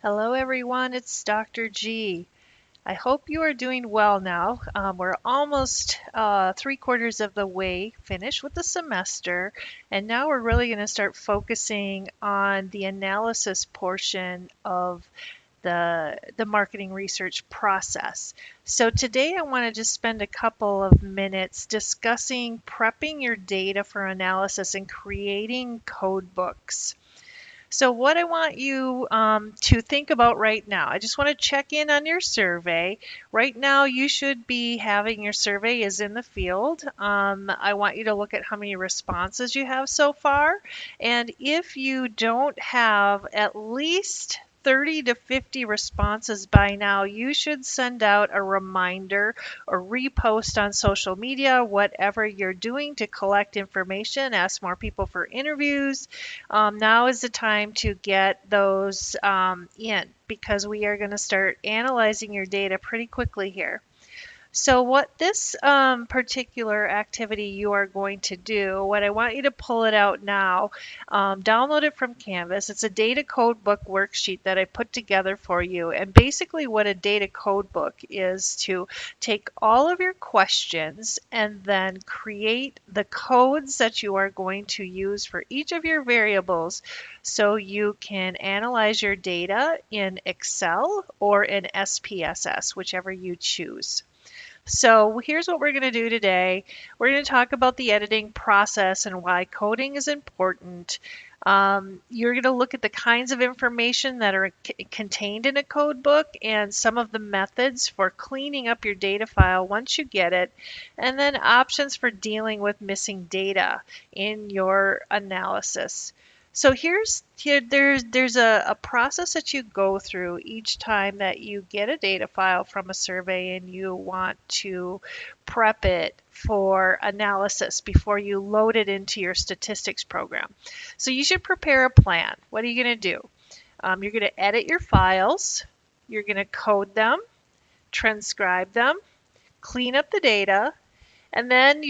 Hello, everyone. It's Dr. G. I hope you are doing well now. We're almost 3/4 of the way finished with the semester, and now we're really going to start focusing on the analysis portion of the marketing research process. So today I want to just spend a couple of minutes discussing prepping your data for analysis and creating code books. So, what I want you to think about right now, I just want to check in on your survey. Right now, you should be having your survey is in the field. I want you to look at how many responses you have so far. And if you don't have at least 30 to 50 responses by now, you should send out a reminder or repost on social media, whatever you're doing to collect information, ask more people for interviews. Now is the time to get those in because we are going to start analyzing your data pretty quickly here. So what this particular activity you are going to do, what I want you to pull it out now, download it from Canvas. It's a data code book worksheet that I put together for you. And basically what a data code book is to take all of your questions and then create the codes that you are going to use for each of your variables so you can analyze your data in Excel or in SPSS, whichever you choose. So here's what we're going to do today. We're going to talk about the editing process and why coding is important. You're going to look at the kinds of information that are contained in a code book and some of the methods for cleaning up your data file once you get it, and then options for dealing with missing data in your analysis. So there's a process that you go through each time that you get a data file from a survey and you want to prep it for analysis before you load it into your statistics program. So you should prepare a plan. What are you going to do? You're going to edit your files, you're going to code them, transcribe them, clean up the data, and then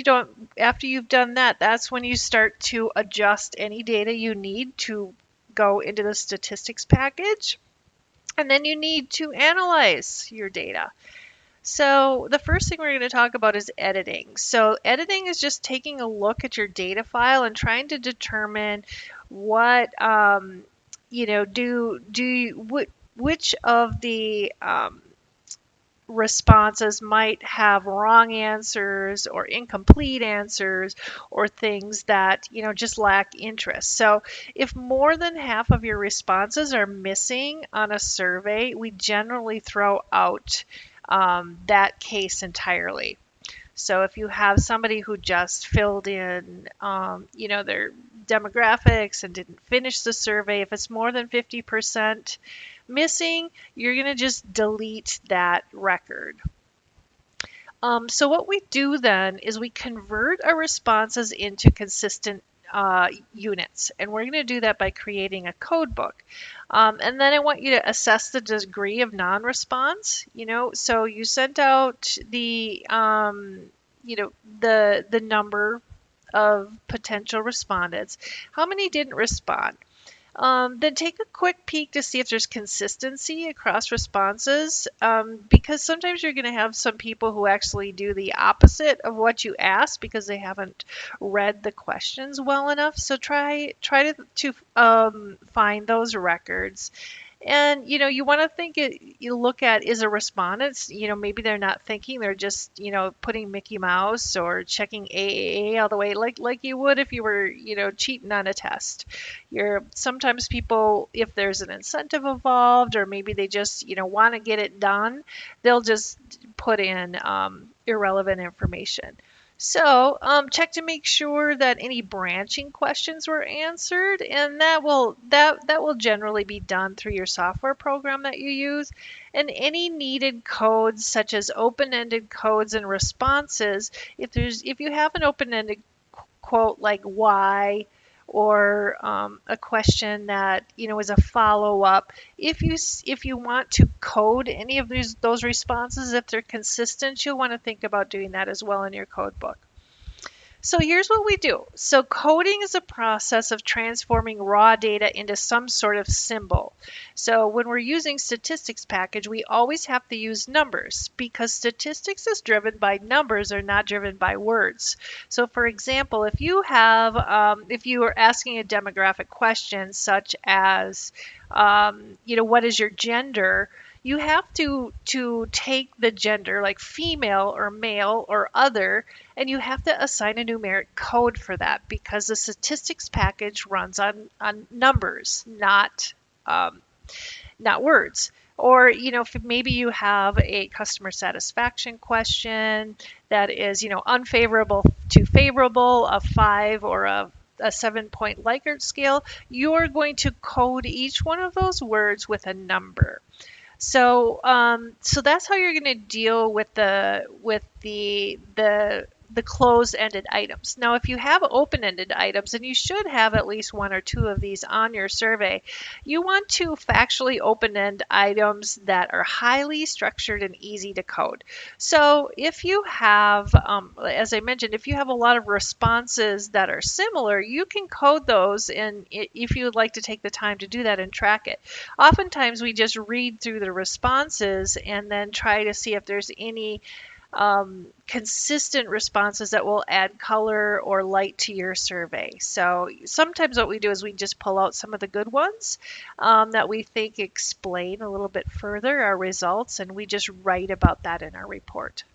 after you've done that, that's when you start to adjust any data you need to go into the statistics package. And then you need to analyze your data. So the first thing we're going to talk about is editing. So editing is just taking a look at your data file and trying to determine what, which of the responses might have wrong answers or incomplete answers or things that just lack interest. So if more than half of your responses are missing on a survey, we generally throw out that case entirely. So if you have somebody who just filled in their demographics and didn't finish the survey, if it's more than 50% missing, you're going to just delete that record. So what we do then is we convert our responses into consistent units, and we're going to do that by creating a code book. And then I want you to assess the degree of non-response. So you sent out the the number of potential respondents. How many didn't respond? Then take a quick peek to see if there's consistency across responses, because sometimes you're going to have some people who actually do the opposite of what you asked because they haven't read the questions well enough. So try to find those records. And you want to you look at, is a respondent, maybe they're not thinking, they're just putting Mickey Mouse or checking AAA all the way, like you would if you were cheating on a test. Sometimes people, if there's an incentive involved or maybe they just want to get it done, they'll just put in irrelevant information. So check to make sure that any branching questions were answered, and that will generally be done through your software program that you use. And any needed codes, such as open-ended codes and responses, if you have an open-ended quote like why, or a question that is a follow-up. If you want to code any of those responses, if they're consistent, you'll want to think about doing that as well in your code book. So here's what we do. So coding is a process of transforming raw data into some sort of symbol. So when we're using statistics package, we always have to use numbers because statistics is driven by numbers or not driven by words. So for example, if you are asking a demographic question such as, what is your gender? You have to take the gender like female or male or other, and you have to assign a numeric code for that because the statistics package runs on numbers, um, not words. Or, if maybe you have a customer satisfaction question that is, unfavorable to favorable, a 5 or a 7-point Likert scale, you're going to code each one of those words with a number. So that's how you're going to deal with the closed-ended items. Now, if you have open-ended items, and you should have at least one or two of these on your survey, you want to factually open-end items that are highly structured and easy to code. So if you have, as I mentioned, if you have a lot of responses that are similar, you can code those, and if you would like to take the time to do that and track it. Oftentimes, we just read through the responses and then try to see if there's any consistent responses that will add color or light to your survey. So sometimes what we do is we just pull out some of the good ones that we think explain a little bit further our results, and we just write about that in our report.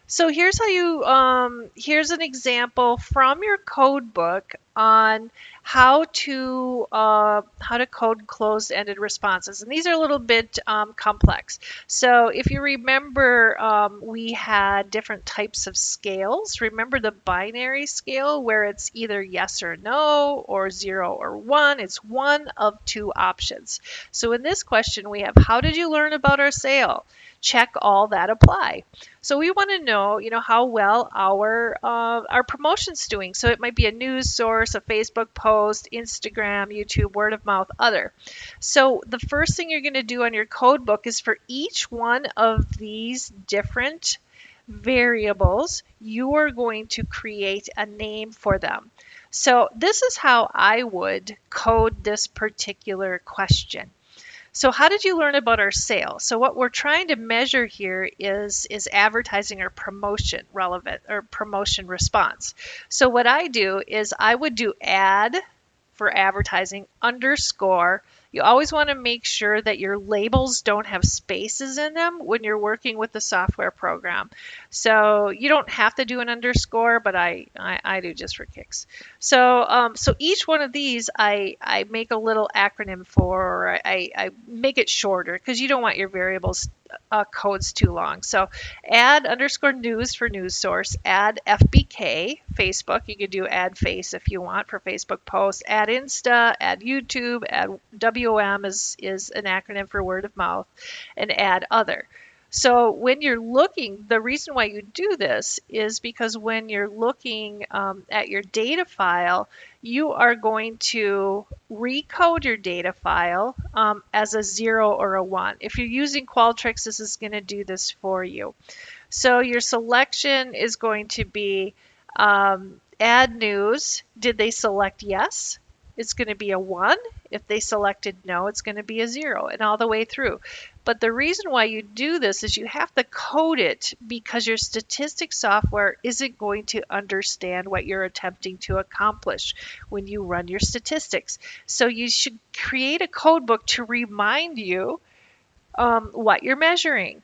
So here's an example from your code book on how to code closed-ended responses, and these are a little bit complex. So if you remember, we had different types of scales. Remember the binary scale where it's either yes or no or 0 or 1. It's one of two options. So in this question, we have, how did you learn about our sale? Check all that apply. So we want to know, how well our promotion's doing. So it might be a news source, a Facebook post, Instagram, YouTube, word of mouth, other. So the first thing you're going to do on your code book is for each one of these different variables, you are going to create a name for them. So this is how I would code this particular question. So how did you learn about our sale? So what we're trying to measure here is advertising or promotion relevant or promotion response. So what I do is I would do ad for advertising underscore. You always want to make sure that your labels don't have spaces in them when you're working with the software program. So you don't have to do an underscore, but I do just for kicks. So each one of these I make a little acronym for, or I make it shorter because you don't want your variables codes too long. So add underscore news for news source, add FBK, Facebook. You could do add face if you want for Facebook posts, add Insta, add YouTube, add WOM is an acronym for word of mouth, and add other. So when you're looking, the reason why you do this is because when you're looking at your data file, you are going to recode your data file as a 0 or a 1. If you're using Qualtrics, this is going to do this for you. So your selection is going to be add news. Did they select yes? It's going to be a 1. If they selected no, it's going to be a 0, and all the way through. But the reason why you do this is you have to code it because your statistics software isn't going to understand what you're attempting to accomplish when you run your statistics. So you should create a code book to remind you what you're measuring.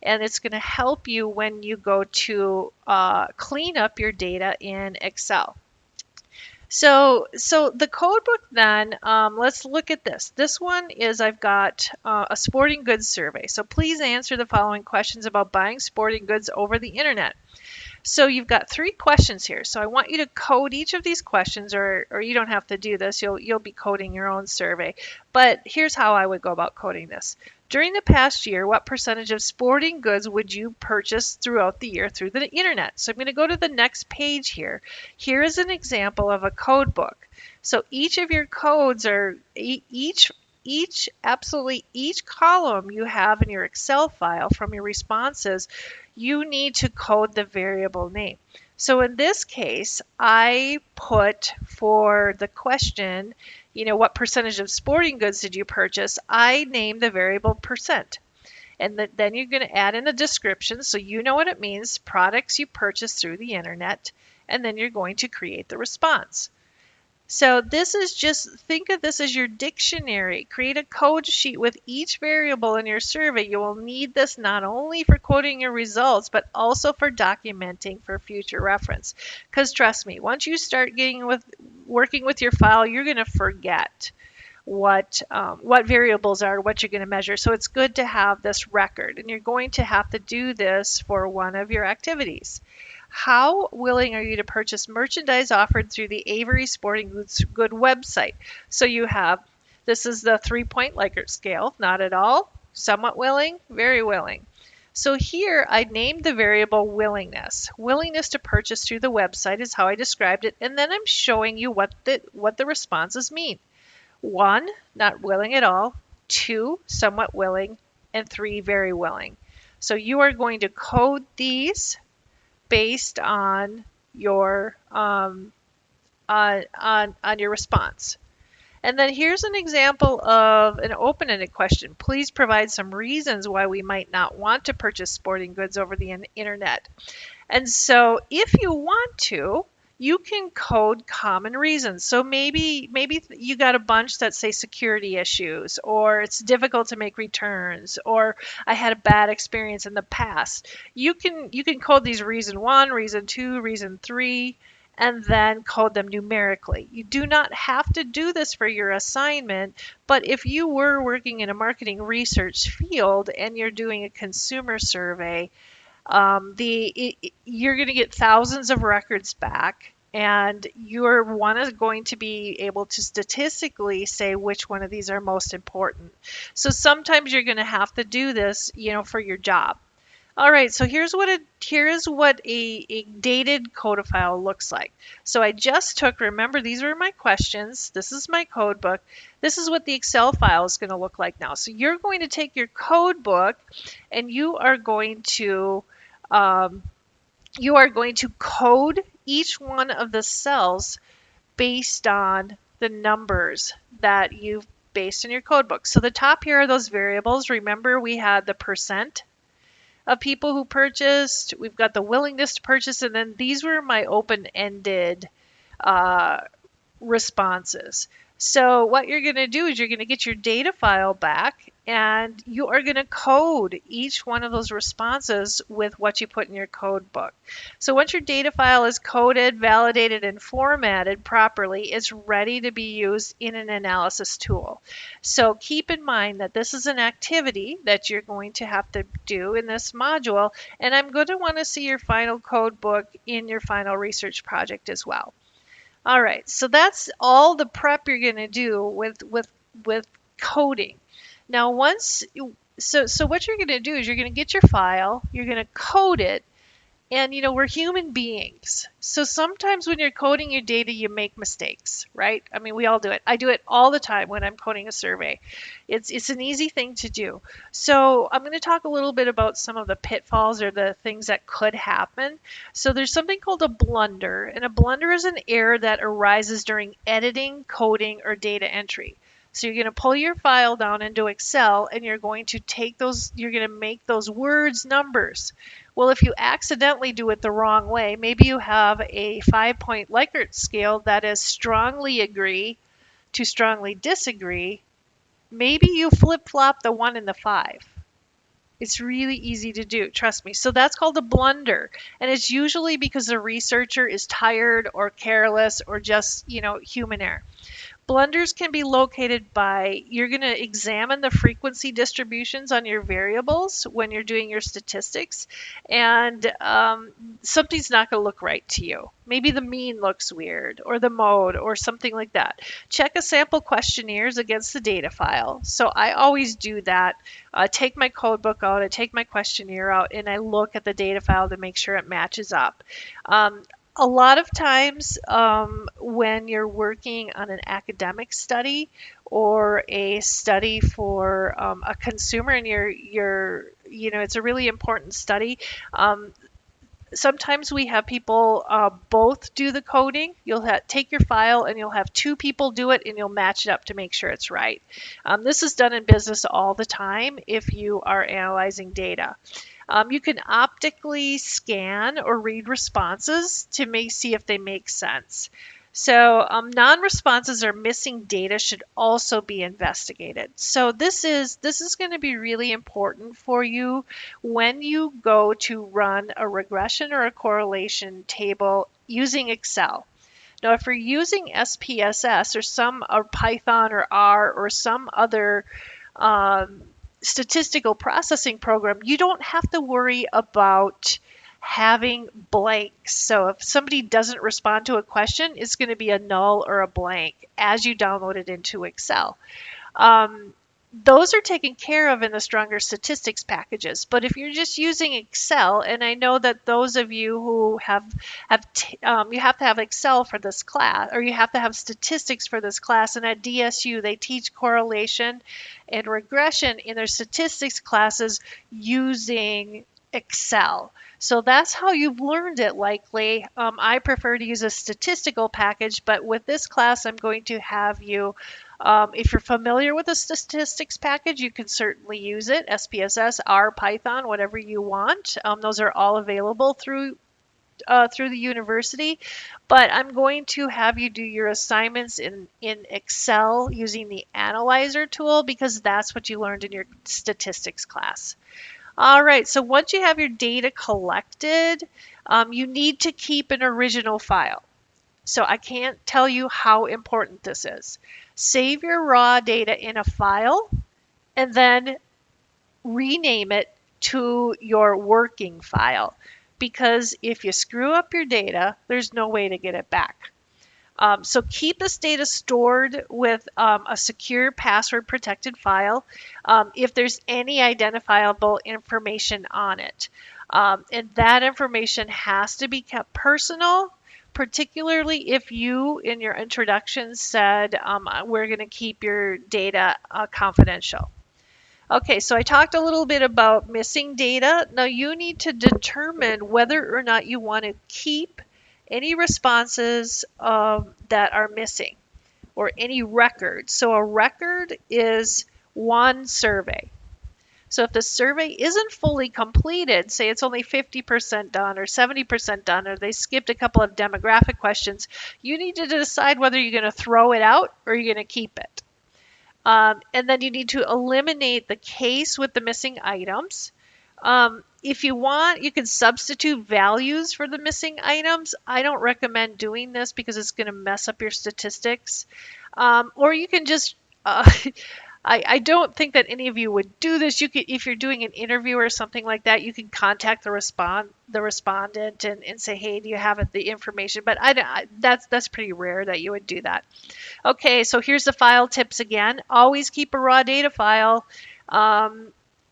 And it's going to help you when you go to clean up your data in Excel. So the code book then, let's look at this. This one is I've got a sporting goods survey. So please answer the following questions about buying sporting goods over the internet. So you've got 3 questions here. So I want you to code each of these questions, or you don't have to do this. You'll be coding your own survey. But here's how I would go about coding this. During the past year, what percentage of sporting goods would you purchase throughout the year through the internet? So I'm going to go to the next page here. Here is an example of a code book. So each of your codes are absolutely each column you have in your Excel file from your responses, you need to code the variable name. So in this case, I put for the question, what percentage of sporting goods did you purchase? I named the variable percent. And then you're going to add in a description so you know what it means, products you purchased through the internet, and then you're going to create the response. So this is just, think of this as your dictionary. Create a code sheet with each variable in your survey. You will need this not only for quoting your results, but also for documenting for future reference. Because trust me, once you start working with your file, you're going to forget what variables are, what you're going to measure. So it's good to have this record, and you're going to have to do this for one of your activities. How willing are you to purchase merchandise offered through the Avery Sporting Good website? So you have, this is the 3-point Likert scale, not at all, somewhat willing, very willing. So here I named the variable willingness. Willingness to purchase through the website is how I described it, and then I'm showing you what the responses mean. 1, not willing at all. 2, somewhat willing. And 3, very willing. So you are going to code these based on your on your response. And then here's an example of an open-ended question. Please provide some reasons why we might not want to purchase sporting goods over the internet. And so if you want to, you can code common reasons. So maybe you got a bunch that say security issues, or it's difficult to make returns, or I had a bad experience in the past. You can code these reason 1, reason 2, reason 3, and then code them numerically. You do not have to do this for your assignment, but if you were working in a marketing research field and you're doing a consumer survey, you're going to get thousands of records back, and your one is going to be able to statistically say which one of these are most important. So sometimes you're going to have to do this, for your job. All right, so here's what a dated code file looks like. So I just took, remember, these were my questions. This is my code book. This is what the Excel file is going to look like now. So you're going to take your code book and you are going to code each one of the cells based on the numbers that you've based in your code book. So the top here are those variables. Remember, we had the percent of people who purchased. We've got the willingness to purchase, and then these were my open-ended responses. So what you're going to do is you're going to get your data file back, and you are going to code each one of those responses with what you put in your code book. So once your data file is coded, validated, and formatted properly, it's ready to be used in an analysis tool. So keep in mind that this is an activity that you're going to have to do in this module, and I'm going to want to see your final code book in your final research project as well. All right, so that's all the prep you're going to do with coding. Now, so what you're going to do is you're going to get your file, you're going to code it, and we're human beings. So sometimes when you're coding your data, you make mistakes, right? I mean, we all do it. I do it all the time when I'm coding a survey. It's an easy thing to do. So I'm going to talk a little bit about some of the pitfalls or the things that could happen. So there's something called a blunder, and a blunder is an error that arises during editing, coding, or data entry. So you're going to pull your file down into Excel, and you're going to make those words numbers. Well, if you accidentally do it the wrong way, maybe you have a 5-point Likert scale that is strongly agree to strongly disagree. Maybe you flip-flop the 1 and the 5. It's really easy to do, trust me. So that's called a blunder, and it's usually because the researcher is tired or careless or just, human error. Blunders can be located by, you're going to examine the frequency distributions on your variables when you're doing your statistics, and something's not going to look right to you. Maybe the mean looks weird, or the mode, or something like that. Check a sample questionnaires against the data file. So I always do that. Take my code book out, I take my questionnaire out, and I look at the data file to make sure it matches up. A lot of times when you're working on an academic study or a study for a consumer, and it's a really important study, Sometimes we have people both do the coding. You'll take your file and you'll have two people do it and you'll match it up to make sure it's right. This is done in business all the time if you are analyzing data. You can optically scan or read responses to see if they make sense. So non-responses or missing data should also be investigated. So this is going to be really important for you when you go to run a regression or a correlation table using Excel. Now, if you're using SPSS or Python or R or some other statistical processing program, you don't have to worry about having blanks. So if somebody doesn't respond to a question, it's going to be a null or a blank as you download it into Excel. Those are taken care of in the stronger statistics packages. But if you're just using Excel, and I know that those of you who you have to have Excel for this class, or you have to have statistics for this class, and at DSU they teach correlation and regression in their statistics classes using Excel. So that's how you've learned it likely. I prefer to use a statistical package, but with this class I'm going to have you, if you're familiar with a statistics package, you can certainly use it. SPSS, R, Python, whatever you want. Those are all available through the university, but I'm going to have you do your assignments in Excel using the analyzer tool because that's what you learned in your statistics class. All right, so once you have your data collected, you need to keep an original file. So I can't tell you how important this is. Save your raw data in a file and then rename it to your working file. Because if you screw up your data, there's no way to get it back. So keep this data stored with a secure password protected file if there's any identifiable information on it. And that information has to be kept personal, particularly if you in your introduction said we're going to keep your data confidential. Okay, so I talked a little bit about missing data. Now you need to determine whether or not you want to keep any responses that are missing or any record. So a record is one survey. So if the survey isn't fully completed, say it's only 50% done or 70% done, or they skipped a couple of demographic questions, you need to decide whether you're going to throw it out or you're going to keep it. And then you need to eliminate the case with the missing items. If you want, you can substitute values for the missing items. I don't recommend doing this because it's going to mess up your statistics. Or you can just, I don't think that any of you would do this. You could, if you're doing an interview or something like that, you can contact the respondent and say, hey, do you have the information? But that's pretty rare that you would do that. Okay, so here's the file tips again. Always keep a raw data file.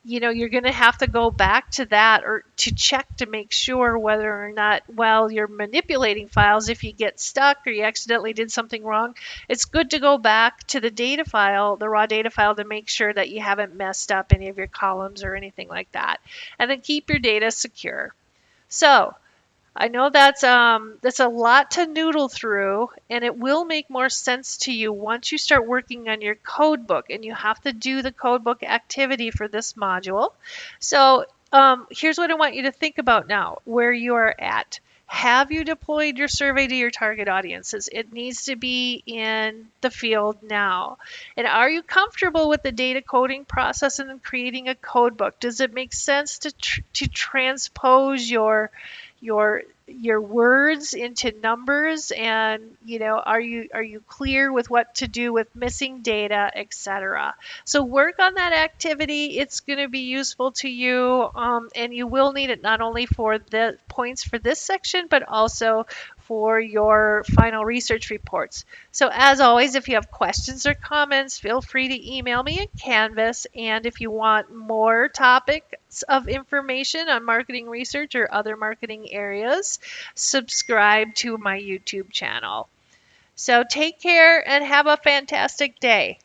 You're going to have to go back to that or to check to make sure whether or not, while you're manipulating files, if you get stuck or you accidentally did something wrong, it's good to go back to the data file, the raw data file, to make sure that you haven't messed up any of your columns or anything like that. And then keep your data secure. So I know that's a lot to noodle through, and it will make more sense to you once you start working on your code book, and you have to do the code book activity for this module. So here's what I want you to think about now, where you are at. Have you deployed your survey to your target audiences? It needs to be in the field now. And are you comfortable with the data coding process and then creating a code book? Does it make sense to transpose your words into numbers, and are you clear with what to do with missing data, etc.? So work on that activity. It's going to be useful to you, and you will need it not only for the points for this section but also for your final research reports. So as always, if you have questions or comments, feel free to email me at Canvas. And if you want more topics of information on marketing research or other marketing areas, subscribe to my YouTube channel. So take care and have a fantastic day.